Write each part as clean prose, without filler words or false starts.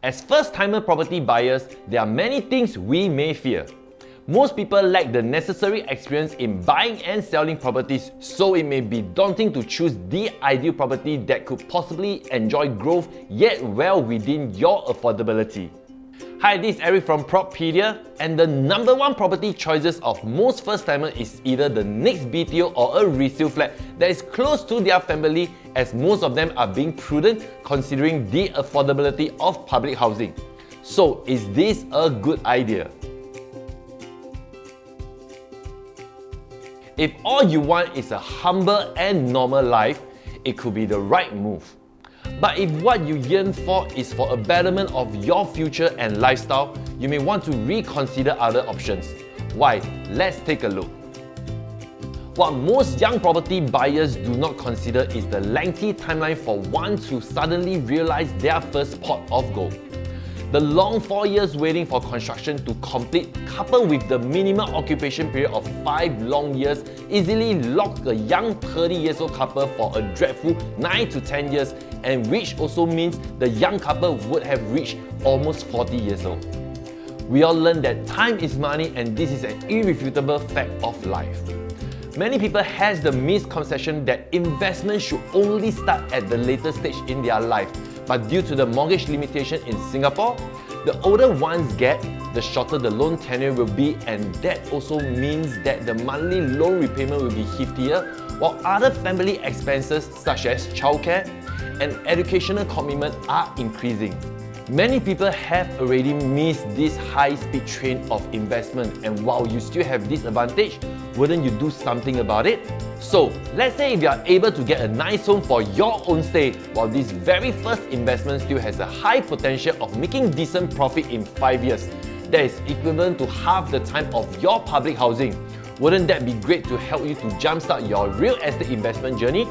As first-timer property buyers, there are many things we may fear. Most people lack the necessary experience in buying and selling properties, so it may be daunting to choose the ideal property that could possibly enjoy growth yet well within your affordability. Hi, this is Eric from Propedia, and the number one property choices of most first-timers is either the next BTO or a resale flat that is close to their family, as most of them are being prudent considering the affordability of public housing. So, is this a good idea? If all you want is a humble and normal life, it could be the right move. But if what you yearn for is for a betterment of your future and lifestyle, you may want to reconsider other options. Why? Let's take a look. What most young property buyers do not consider is the lengthy timeline for one to suddenly realize their first pot of gold. The long 4 years waiting for construction to complete, coupled with the minimum occupation period of 5 long years, easily locked a young 30 years old couple for a dreadful 9 to 10 years, and which also means the young couple would have reached almost 40 years old. We all learned that time is money, and this is an irrefutable fact of life. Many people have the misconception that investment should only start at the later stage in their life. But due to the mortgage limitation in Singapore, the older ones get, the shorter the loan tenure will be, and that also means that the monthly loan repayment will be heftier, while other family expenses such as childcare and educational commitment are increasing. Many people have already missed this high-speed train of investment, and while you still have this advantage, wouldn't you do something about it? So, let's say if you are able to get a nice home for your own stay, while this very first investment still has a high potential of making decent profit in 5 years, that is equivalent to half the time of your public housing. Wouldn't that be great to help you to jumpstart your real estate investment journey?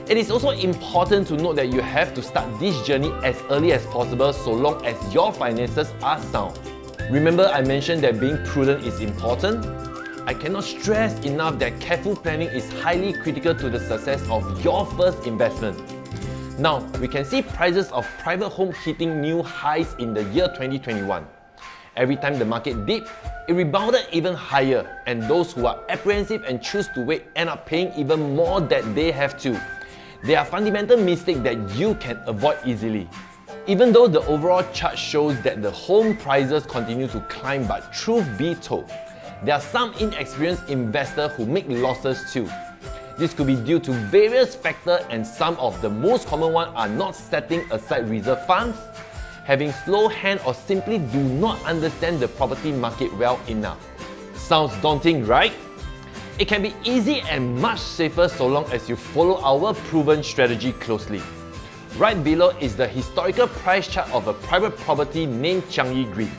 It is also important to note that you have to start this journey as early as possible so long as your finances are sound. Remember I mentioned that being prudent is important? I cannot stress enough that careful planning is highly critical to the success of your first investment. Now, we can see prices of private homes hitting new highs in the year 2021. Every time the market dipped, it rebounded even higher, and those who are apprehensive and choose to wait end up paying even more than they have to. There are fundamental mistakes that you can avoid easily. Even though the overall chart shows that the home prices continue to climb, but truth be told, there are some inexperienced investors who make losses too. This could be due to various factors, and some of the most common ones are not setting aside reserve funds, having slow hand, or simply do not understand the property market well enough. Sounds daunting, right? It can be easy and much safer so long as you follow our proven strategy closely. Right below is the historical price chart of a private property named Changi Green.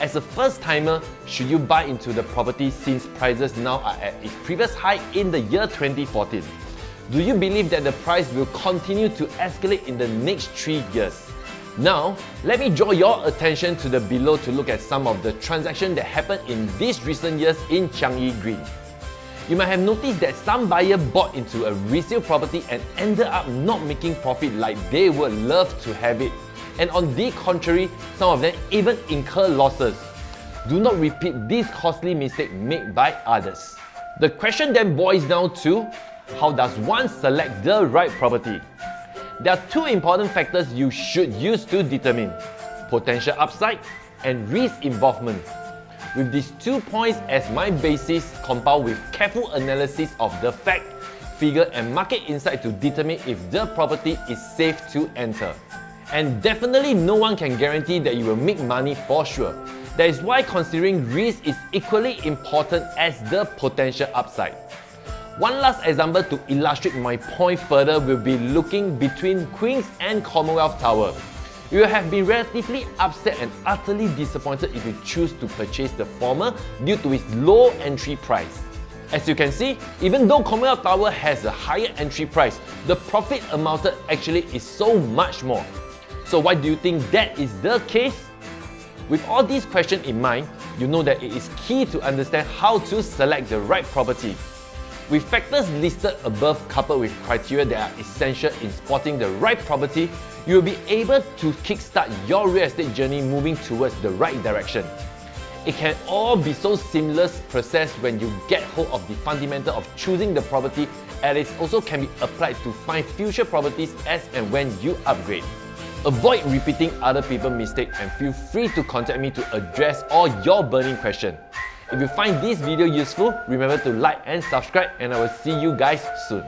As a first-timer, should you buy into the property since prices now are at its previous high in the year 2014? Do you believe that the price will continue to escalate in the next 3 years? Now, let me draw your attention to the below to look at some of the transactions that happened in these recent years in Changi Green. You might have noticed that some buyers bought into a resale property and ended up not making profit like they would love to have it. And on the contrary, some of them even incur losses. Do not repeat this costly mistake made by others. The question then boils down to, how does one select the right property? There are 2 important factors you should use to determine: potential upside and risk involvement. With these 2 points as my basis, compiled with careful analysis of the fact, figure and market insight to determine if the property is safe to enter. And definitely no one can guarantee that you will make money for sure. That is why considering risk is equally important as the potential upside. One last example to illustrate my point further will be looking between Queen's and Commonwealth Tower. You will have been relatively upset and utterly disappointed if you choose to purchase the former due to its low entry price. As you can see, even though Commonwealth Tower has a higher entry price, the profit amounted actually is so much more. So why do you think that is the case? With all these questions in mind, you know that it is key to understand how to select the right property. With factors listed above coupled with criteria that are essential in spotting the right property, you will be able to kickstart your real estate journey moving towards the right direction. It can all be so seamless process when you get hold of the fundamental of choosing the property, and it also can be applied to find future properties as and when you upgrade. Avoid repeating other people's mistakes and feel free to contact me to address all your burning questions. If you find this video useful, remember to like and subscribe, and I will see you guys soon.